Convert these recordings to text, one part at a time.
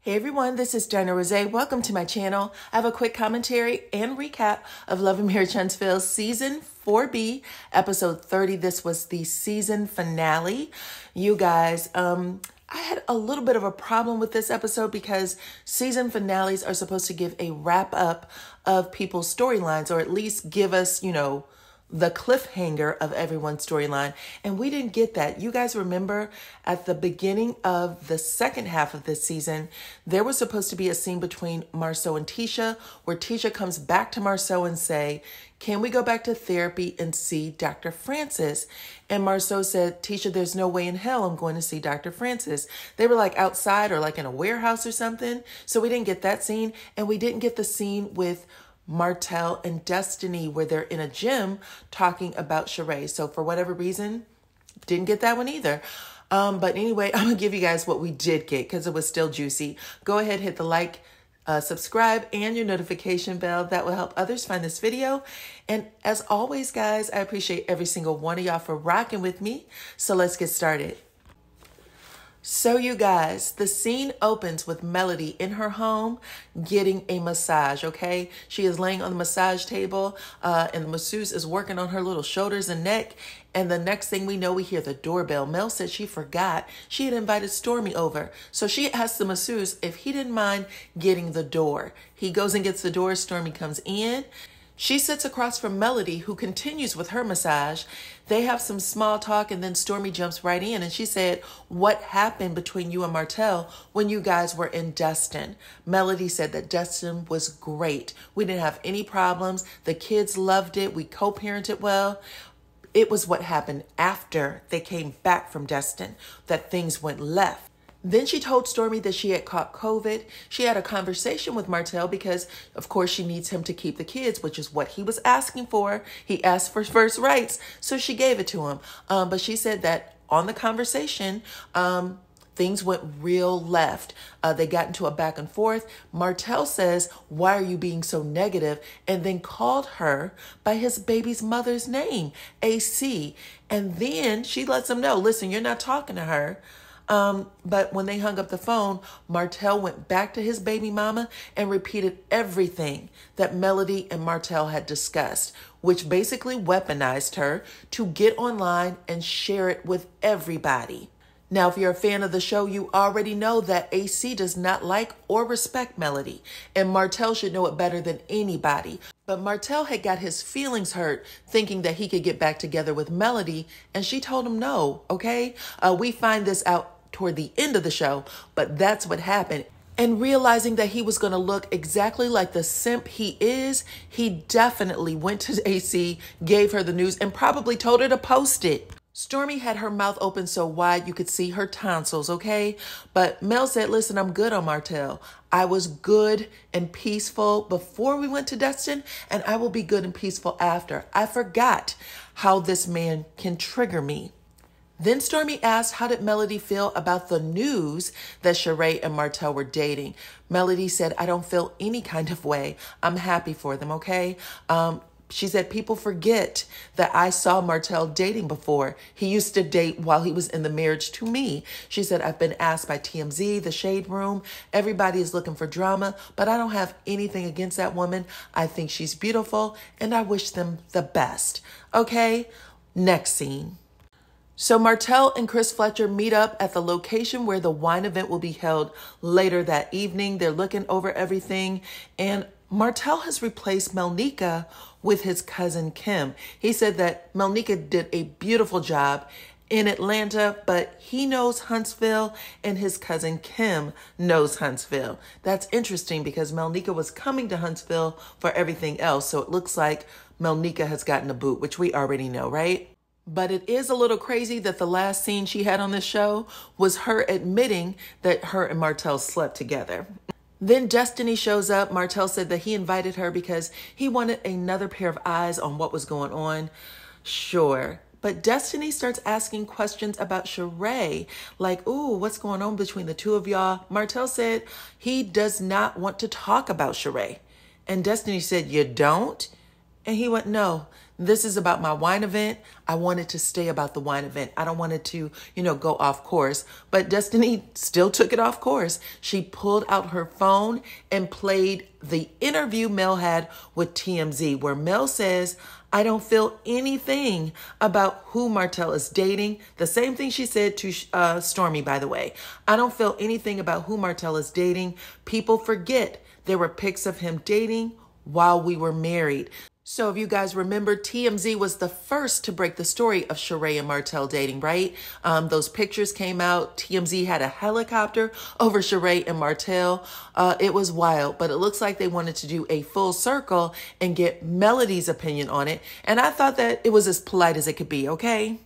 Hey everyone, this is DyanaRozay. Welcome to my channel. I have a quick commentary and recap of Love and Marriage Huntsville Season 4B, Episode 30. This was the season finale. You guys, I had a little bit of a problem with this episode because season finales are supposed to give a wrap up of people's storylines, or at least give us, the cliffhanger of everyone's storyline. And we didn't get that. You guys remember at the beginning of the second half of this season, there was supposed to be a scene between Marsau and Tisha where Tisha comes back to Marsau and say, can we go back to therapy and see Dr. Francis? And Marsau said, Tisha, there's no way in hell I'm going to see Dr. Francis. They were like outside or like in a warehouse or something. So we didn't get that scene. And we didn't get the scene with Martell and Destiny where they're in a gym talking about Sheree. So for whatever reason, didn't get that one either. But anyway, I'm going to give you guys what we did get because it was still juicy. Go ahead, hit the like, subscribe, and your notification bell. That will help others find this video. And as always, guys, I appreciate every single one of y'all for rocking with me. So let's get started. So you guys, the scene opens with Melody in her home getting a massage, okay? She is laying on the massage table and the masseuse is working on her little shoulders and neck. And the next thing we know, we hear the doorbell. Mel said she forgot she had invited Stormy over. So she asked the masseuse if he didn't mind getting the door. He goes and gets the door. Stormy comes in. She sits across from Melody, who continues with her massage. They have some small talk, and then Stormy jumps right in, and she said, what happened between you and Martell when you guys were in Destin? Melody said that Destin was great. We didn't have any problems. The kids loved it. We co-parented well. It was what happened after they came back from Destin that things went left. Then she told Stormy that she had caught COVID. She had a conversation with Martell because, of course, she needs him to keep the kids, which is what he was asking for. He asked for first rights, so she gave it to him. But she said that on the conversation, things went real left. They got into a back and forth. Martell says, why are you being so negative? And then called her by his baby's mother's name, AC. And then she lets him know, listen, you're not talking to her. But when they hung up the phone, Martell went back to his baby mama and repeated everything that Melody and Martell had discussed, which basically weaponized her to get online and share it with everybody. Now, if you're a fan of the show, you already know that AC does not like or respect Melody, and Martell should know it better than anybody. But Martell had got his feelings hurt thinking that he could get back together with Melody, and she told him no, okay? We find this out toward the end of the show, but that's what happened. And realizing that he was going to look exactly like the simp he is, he definitely went to AC, gave her the news, and probably told her to post it. Stormy had her mouth open so wide you could see her tonsils, okay? But Mel said, listen, I'm good on Martell. I was good and peaceful before we went to Destin, and I will be good and peaceful after. I forgot how this man can trigger me. Then Stormy asked, how did Melody feel about the news that Sheree and Martell were dating? Melody said, I don't feel any kind of way. I'm happy for them, okay? She said, people forget that I saw Martell dating before. He used to date while he was in the marriage to me. She said, I've been asked by TMZ, the Shade Room. Everybody is looking for drama, but I don't have anything against that woman. I think she's beautiful, and I wish them the best. Okay, next scene. So Martell and Chris Fletcher meet up at the location where the wine event will be held later that evening. They're looking over everything, and Martell has replaced Melnika with his cousin Kim. He said that Melnika did a beautiful job in Atlanta, but he knows Huntsville and his cousin Kim knows Huntsville. That's interesting because Melnika was coming to Huntsville for everything else. So it looks like Melnika has gotten a boot, which we already know, right? But it is a little crazy that the last scene she had on this show was her admitting that her and Martell slept together. Then Destiny shows up. Martell said that he invited her because he wanted another pair of eyes on what was going on. Sure. But Destiny starts asking questions about Sheree, like, ooh, what's going on between the two of y'all? Martell said he does not want to talk about Sheree. And Destiny said, you don't? And he went, no, this is about my wine event. I wanted to stay about the wine event. I don't want it to, go off course. But Destiny still took it off course. She pulled out her phone and played the interview Mel had with TMZ, where Mel says, I don't feel anything about who Martell is dating. The same thing she said to Stormy, by the way. I don't feel anything about who Martell is dating. People forget there were pics of him dating while we were married. So if you guys remember, TMZ was the first to break the story of Sheree and Martell dating, right? Those pictures came out. TMZ had a helicopter over Sheree and Martell. It was wild, but it looks like they wanted to do a full circle and get Melody's opinion on it. And I thought that it was as polite as it could be, okay?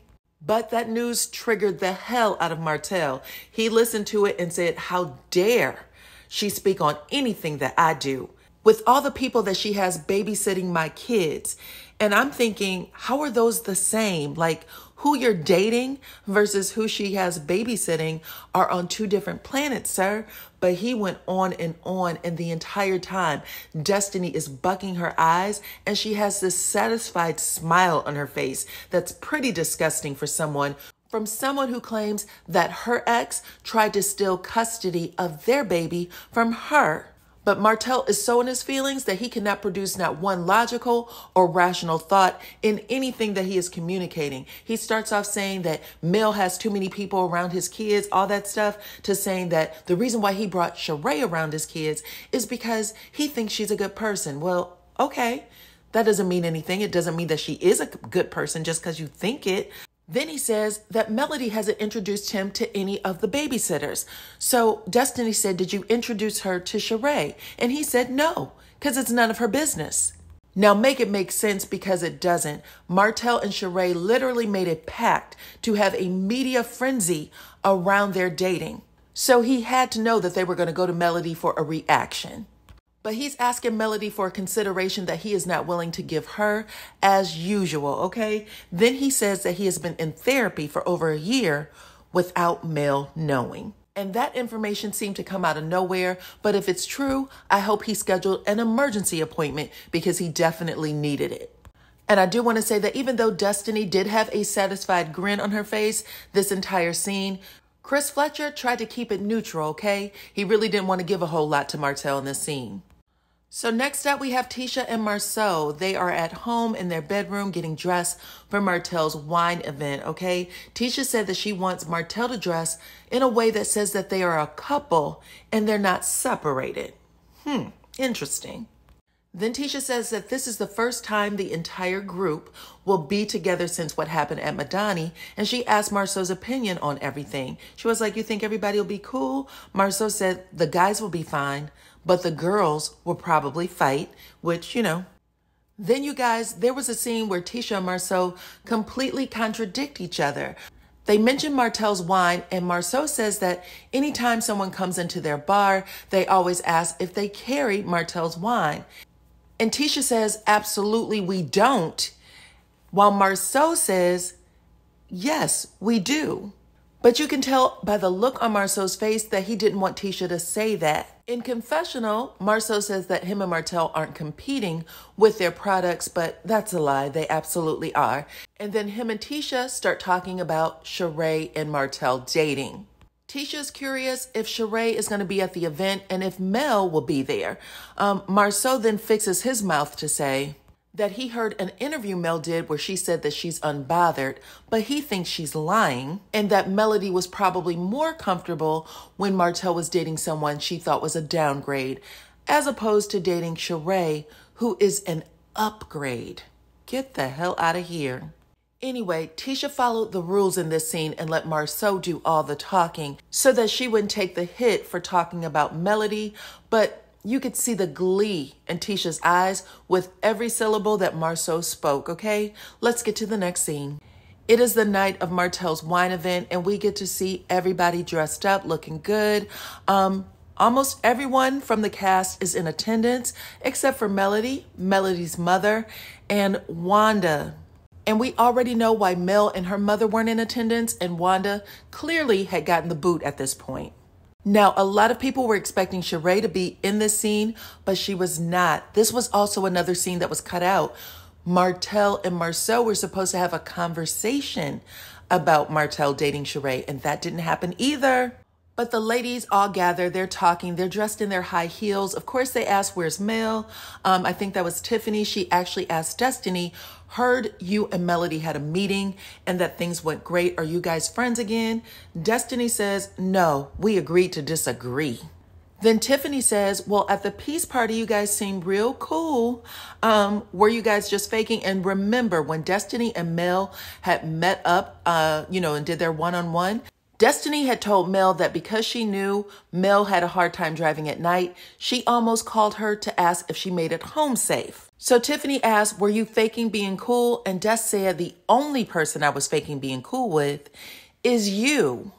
But that news triggered the hell out of Martell. He listened to it and said, how dare she speak on anything that I do, with all the people that she has babysitting my kids. And I'm thinking, how are those the same? Like, who you're dating versus who she has babysitting are on two different planets, sir. But he went on, and the entire time, Destiny is bucking her eyes, and she has this satisfied smile on her face that's pretty disgusting for someone who claims that her ex tried to steal custody of their baby from her. But Martell is so in his feelings that he cannot produce not one logical or rational thought in anything that he is communicating. He starts off saying that Mel has too many people around his kids, all that stuff, to saying that the reason why he brought Sheree around his kids is because he thinks she's a good person. Well, okay, that doesn't mean anything. It doesn't mean that she is a good person just because you think it. Then he says that Melody hasn't introduced him to any of the babysitters. So Destiny said, did you introduce her to Sheree? And he said no, because it's none of her business. Now make it make sense, because it doesn't. Martell and Sheree literally made a pact to have a media frenzy around their dating. So he had to know that they were going to go to Melody for a reaction. But he's asking Melody for a consideration that he is not willing to give her as usual, okay? Then he says that he has been in therapy for over a year without Mel knowing. And that information seemed to come out of nowhere. But if it's true, I hope he scheduled an emergency appointment, because he definitely needed it. And I do want to say that even though Destiny did have a satisfied grin on her face this entire scene, Chris Fletcher tried to keep it neutral, okay? He really didn't want to give a whole lot to Martell in this scene. So next up, we have Tisha and Marsau. They are at home in their bedroom getting dressed for Martell's wine event, okay? Tisha said that she wants Martell to dress in a way that says that they are a couple and they're not separated. Interesting. Then Tisha says that this is the first time the entire group will be together since what happened at Madani, and she asked Marsau's opinion on everything. She was like, you think everybody will be cool? Marsau said the guys will be fine, but the girls will probably fight, which, Then you guys, there was a scene where Tisha and Marsau completely contradict each other. They mention Martell's wine, and Marsau says that anytime someone comes into their bar, they always ask if they carry Martell's wine. And Tisha says, absolutely, we don't. While Marsau says, yes, we do. But you can tell by the look on Marsau's face that he didn't want Tisha to say that. In confessional, Marsau says that him and Martell aren't competing with their products, but that's a lie. They absolutely are. And then him and Tisha start talking about Sheree and Martell dating. Tisha's curious if Sheree is going to be at the event and if Mel will be there. Marsau then fixes his mouth to say that he heard an interview Mel did where she said that she's unbothered, but he thinks she's lying, and that Melody was probably more comfortable when Martell was dating someone she thought was a downgrade, as opposed to dating Sheree, who is an upgrade. Get the hell out of here. Anyway, Tisha followed the rules in this scene and let Marsau do all the talking so that she wouldn't take the hit for talking about Melody, but you could see the glee in Tisha's eyes with every syllable that Marsau spoke, okay? Let's get to the next scene. It is the night of Martell's wine event, and we get to see everybody dressed up, looking good. Almost everyone from the cast is in attendance, except for Melody, Melody's mother, and Wanda. And we already know why Mel and her mother weren't in attendance, and Wanda clearly had gotten the boot at this point. Now, a lot of people were expecting Sheree to be in this scene, but she was not. This was also another scene that was cut out Martell and Marsau were supposed to have a conversation about Martell dating Sheree, and that didn't happen either. But the ladies all gather, they're talking, they're dressed in their high heels. Of course, they asked, where's Mel? I think that was Tiffany. She actually asked Destiny, heard you and Melody had a meeting and that things went great. Are you guys friends again? Destiny says, no, we agreed to disagree. Then Tiffany says, well, at the peace party, you guys seemed real cool. Were you guys just faking? And remember when Destiny and Mel had met up, and did their one-on-one, Destiny had told Mel that because she knew Mel had a hard time driving at night, she almost called her to ask if she made it home safe. So Tiffany asked, were you faking being cool? And Des said, the only person I was faking being cool with is you.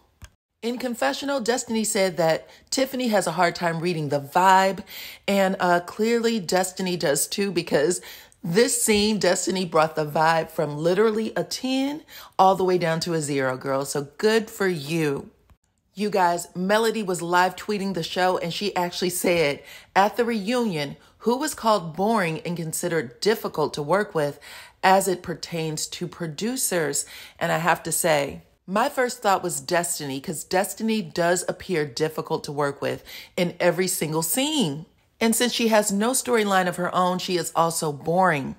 In confessional, Destiny said that Tiffany has a hard time reading the vibe, and clearly Destiny does too, because this scene, Destiny brought the vibe from literally a 10 all the way down to a 0, girl. So good for you. You guys, Melody was live tweeting the show, and she actually said at the reunion, who was called boring and considered difficult to work with as it pertains to producers. And I have to say, my first thought was Destiny, because Destiny does appear difficult to work with in every single scene. And since she has no storyline of her own, she is also boring.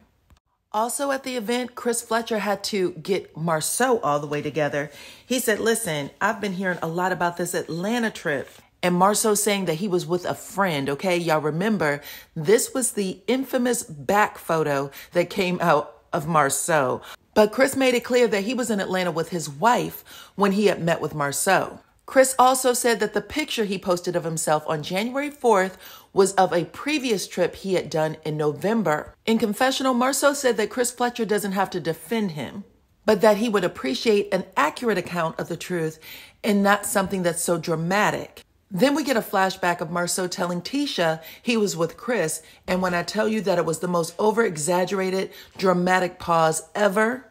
Also at the event, Chris Fletcher had to get Marsau all the way together. He said, listen, I've been hearing a lot about this Atlanta trip. And Marsau saying that he was with a friend, okay? Y'all remember, this was the infamous back photo that came out of Marsau. But Chris made it clear that he was in Atlanta with his wife when he had met with Marsau. Chris also said that the picture he posted of himself on January 4th was of a previous trip he had done in November. In confessional, Marsau said that Chris Fletcher doesn't have to defend him, but that he would appreciate an accurate account of the truth and not something that's so dramatic. Then we get a flashback of Marsau telling Tisha he was with Chris, and when I tell you that it was the most over-exaggerated, dramatic pause ever,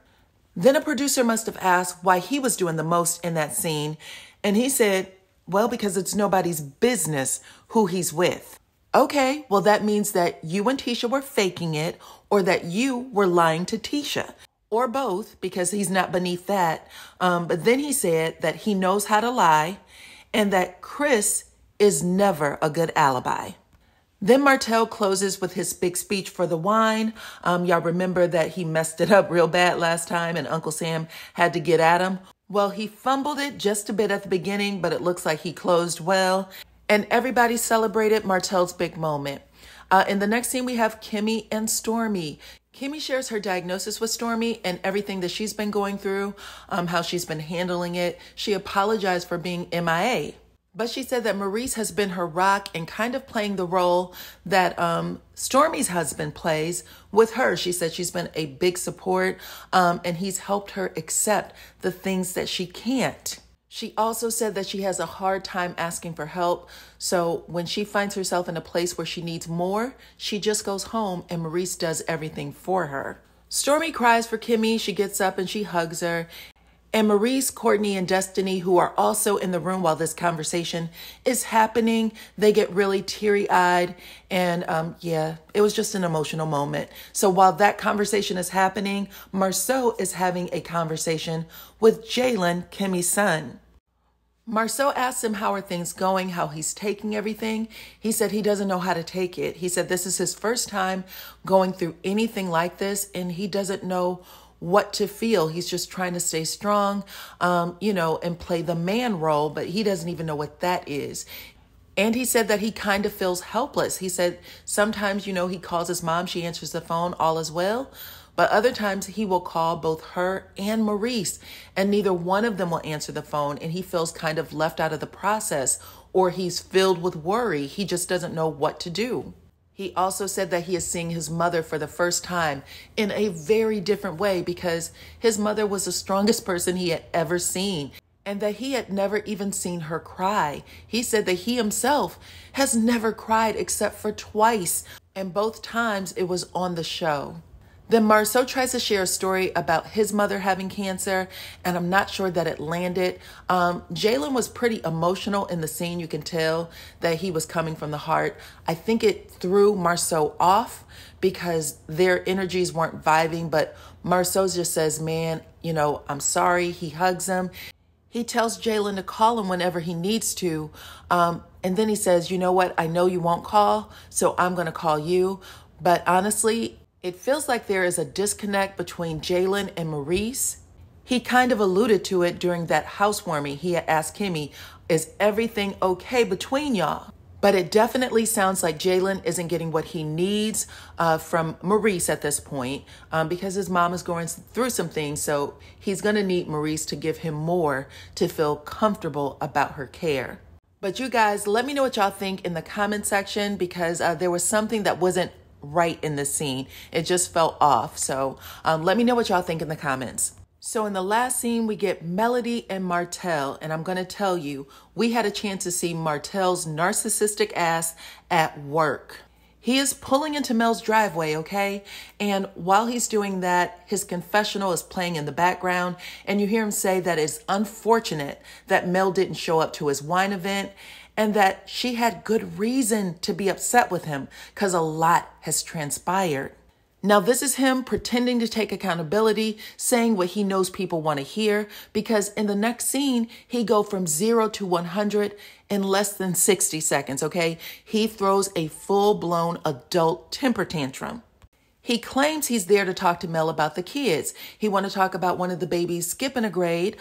then a producer must have asked why he was doing the most in that scene, and he said, well, because it's nobody's business who he's with. Okay, well, that means that you and Tisha were faking it, or that you were lying to Tisha, or both, because he's not beneath that. But then he said that he knows how to lie and that Chris is never a good alibi. Then Martell closes with his big speech for the wine. Y'all remember that he messed it up real bad last time and Uncle Sam had to get at him. Well, he fumbled it just a bit at the beginning, but it looks like he closed well. And everybody celebrated Martell's big moment. In the next scene, we have Kimmy and Stormy. Kimmy shares her diagnosis with Stormy and everything that she's been going through, how she's been handling it. She apologized for being MIA. But she said that Maurice has been her rock and kind of playing the role that Stormy's husband plays with her. She said she's been a big support and he's helped her accept the things that she can't. She also said that she has a hard time asking for help. So when she finds herself in a place where she needs more, she just goes home and Maurice does everything for her. Stormy cries for Kimmy. She gets up and she hugs her. And Maurice, Courtney, and Destiny, who are also in the room while this conversation is happening, they get really teary-eyed. And it was just an emotional moment. So while that conversation is happening, Marsau is having a conversation with Jalen, Kimmy's son. Marsau asks him how are things going, how he's taking everything. He said he doesn't know how to take it. He said this is his first time going through anything like this, and he doesn't know what to feel. He's just trying to stay strong, and play the man role, but he doesn't even know what that is. And he said that he kind of feels helpless. He said sometimes, he calls his mom, she answers the phone, all is well. But other times he will call both her and Maurice, and neither one of them will answer the phone, and he feels kind of left out of the process, or he's filled with worry. He just doesn't know what to do. He also said that he is seeing his mother for the first time in a very different way because his mother was the strongest person he had ever seen, and that he had never even seen her cry. He said that he himself has never cried except for twice, and both times it was on the show. Then Marsau tries to share a story about his mother having cancer, and I'm not sure that it landed. Jalen was pretty emotional in the scene. You can tell that he was coming from the heart. I think it threw Marsau off because their energies weren't vibing, but Marsau just says, man, I'm sorry. He hugs him. He tells Jalen to call him whenever he needs to. And then he says, you know what? I know you won't call, so I'm going to call you. But honestly, it feels like there is a disconnect between Jalen and Maurice. He kind of alluded to it during that housewarming. He had asked Kimmy, is everything okay between y'all? But it definitely sounds like Jalen isn't getting what he needs from Maurice at this point because his mom is going through some things. So he's going to need Maurice to give him more to feel comfortable about her care. But you guys, let me know what y'all think in the comment section because there was something that wasn't right in the scene. It just felt off. So let me know what y'all think in the comments. So in the last scene, we get Melody and Martell, and I'm going to tell you, we had a chance to see Martell's narcissistic ass at work. He is pulling into Mel's driveway, okay? And while he's doing that, his confessional is playing in the background, and you hear him say that it's unfortunate that Mel didn't show up to his wine event, and that she had good reason to be upset with him because a lot has transpired. Now, this is him pretending to take accountability, saying what he knows people want to hear, because in the next scene, he go from 0 to 100 in less than 60 seconds, okay? He throws a full-blown adult temper tantrum. He claims he's there to talk to Mel about the kids. He want to talk about one of the babies skipping a grade,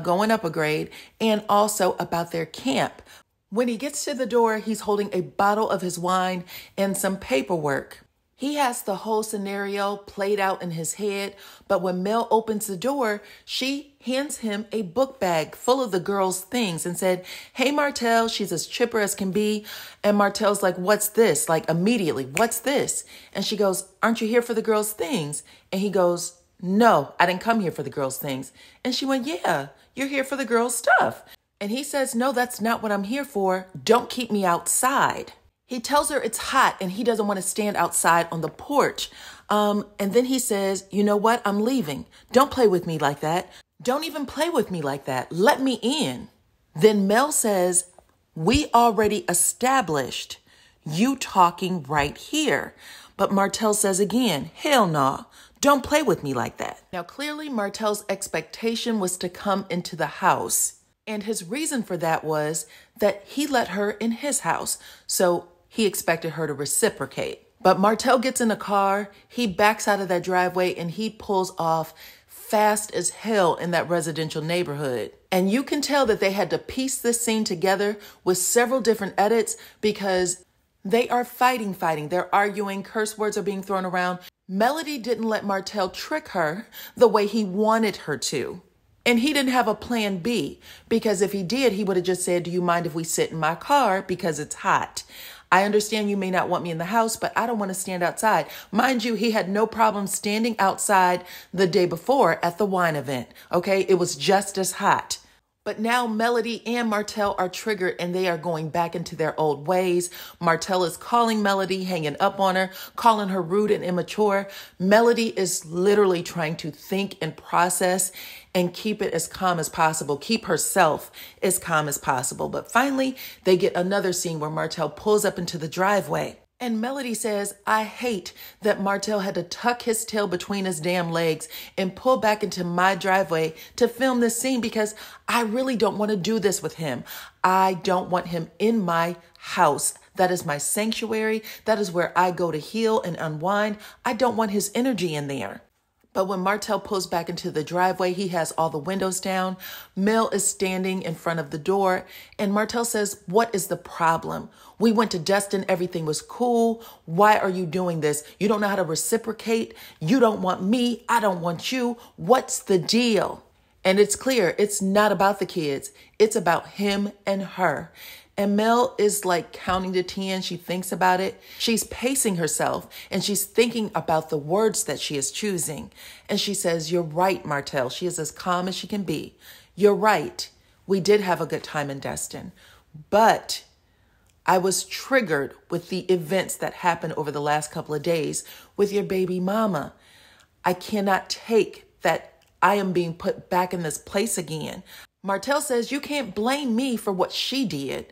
going up a grade, and also about their camp. When he gets to the door, he's holding a bottle of his wine and some paperwork. He has the whole scenario played out in his head, but when Mel opens the door, she hands him a book bag full of the girl's things and said, hey, Martell, she's as chipper as can be. And Martell's like, what's this? Like immediately, what's this? And she goes, aren't you here for the girl's things? And he goes, no, I didn't come here for the girl's things. And she went, yeah, you're here for the girl's stuff. And he says, no, that's not what I'm here for. Don't keep me outside. He tells her it's hot and he doesn't want to stand outside on the porch. And then he says, you know what? I'm leaving. Don't play with me like that. Don't even play with me like that. Let me in. Then Mel says, we already established you talking right here. But Martell says again, hell no. Don't play with me like that. Now, clearly Martell's expectation was to come into the house. And his reason for that was that he let her in his house. So he expected her to reciprocate. But Martell gets in the car, he backs out of that driveway, and he pulls off fast as hell in that residential neighborhood. And you can tell that they had to piece this scene together with several different edits because they are fighting. They're arguing, curse words are being thrown around. Melody didn't let Martell trick her the way he wanted her to. And he didn't have a plan B, because if he did, he would have just said, do you mind if we sit in my car because it's hot? I understand you may not want me in the house, but I don't want to stand outside. Mind you, he had no problem standing outside the day before at the wine event. Okay, it was just as hot. But now Melody and Martell are triggered and they are going back into their old ways. Martell is calling Melody, hanging up on her, calling her rude and immature. Melody is literally trying to think and process and keep it as calm as possible, keep herself as calm as possible. But finally, they get another scene where Martell pulls up into the driveway. And Melody says, I hate that Martell had to tuck his tail between his damn legs and pull back into my driveway to film this scene because I really don't want to do this with him. I don't want him in my house. That is my sanctuary. That is where I go to heal and unwind. I don't want his energy in there. But when Martell pulls back into the driveway, he has all the windows down. Mel is standing in front of the door, and Martell says, what is the problem? We went to Destin. Everything was cool. Why are you doing this? You don't know how to reciprocate. You don't want me. I don't want you. What's the deal? And it's clear it's not about the kids. It's about him and her. And Mel is like counting to 10. She thinks about it. She's pacing herself and she's thinking about the words that she is choosing. And she says, you're right, Martell. She is as calm as she can be. You're right. We did have a good time in Destin, but I was triggered with the events that happened over the last couple of days with your baby mama. I cannot take that I am being put back in this place again. Martell says, you can't blame me for what she did.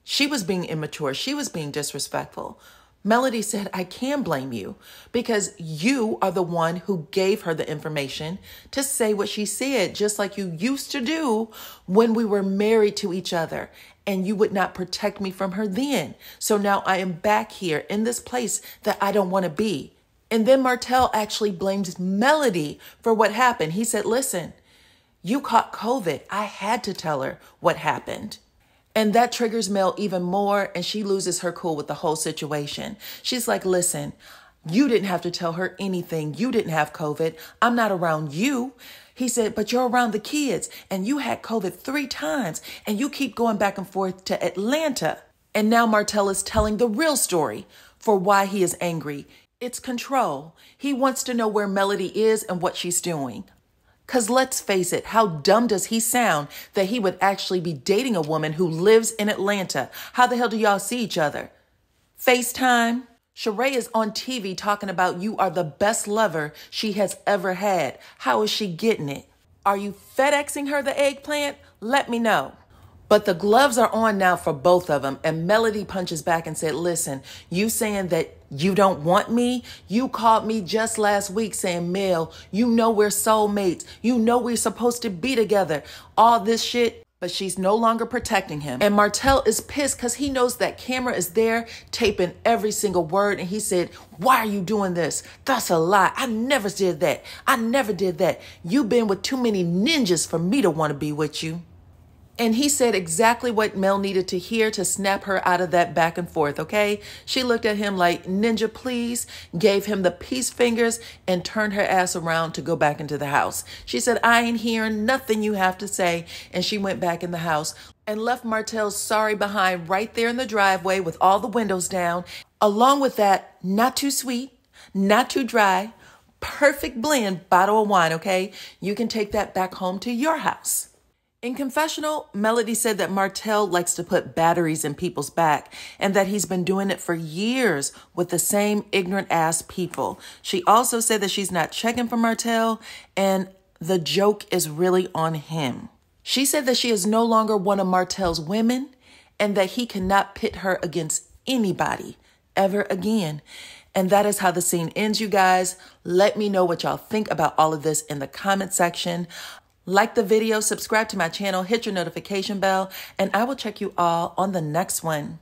She was being immature. She was being disrespectful. Melody said, I can blame you because you are the one who gave her the information to say what she said, just like you used to do when we were married to each other, and you would not protect me from her then. So now I am back here in this place that I don't want to be. And then Martell actually blames Melody for what happened. He said, listen, you caught COVID. I had to tell her what happened. And that triggers Mel even more, and she loses her cool with the whole situation. She's like, listen, you didn't have to tell her anything. You didn't have COVID. I'm not around you. He said, but you're around the kids, and you had COVID 3 times, and you keep going back and forth to Atlanta. And now Martell is telling the real story for why he is angry. It's control. He wants to know where Melody is and what she's doing. Because let's face it, how dumb does he sound that he would actually be dating a woman who lives in Atlanta? How the hell do y'all see each other? FaceTime? Sheree is on TV talking about you are the best lover she has ever had. How is she getting it? Are you FedExing her the eggplant? Let me know. But the gloves are on now for both of them. And Melody punches back and said, listen, you saying that you don't want me? You called me just last week saying, Mel, you know we're soulmates. You know we're supposed to be together. All this shit. But she's no longer protecting him. And Martell is pissed because he knows that camera is there taping every single word. And he said, why are you doing this? That's a lie. I never did that. I never did that. You've been with too many ninjas for me to want to be with you. And he said exactly what Mel needed to hear to snap her out of that back and forth, okay? She looked at him like, ninja, please, gave him the peace fingers and turned her ass around to go back into the house. She said, I ain't hearing nothing you have to say. And she went back in the house and left Martell's sorry behind right there in the driveway with all the windows down. Along with that, not too sweet, not too dry, perfect blend bottle of wine, okay? You can take that back home to your house. In confessional, Melody said that Martell likes to put batteries in people's back and that he's been doing it for years with the same ignorant ass people. She also said that she's not checking for Martell and the joke is really on him. She said that she is no longer one of Martell's women and that he cannot pit her against anybody ever again. And that is how the scene ends, you guys. Let me know what y'all think about all of this in the comment section. Like the video, subscribe to my channel, hit your notification bell, and I will check you all on the next one.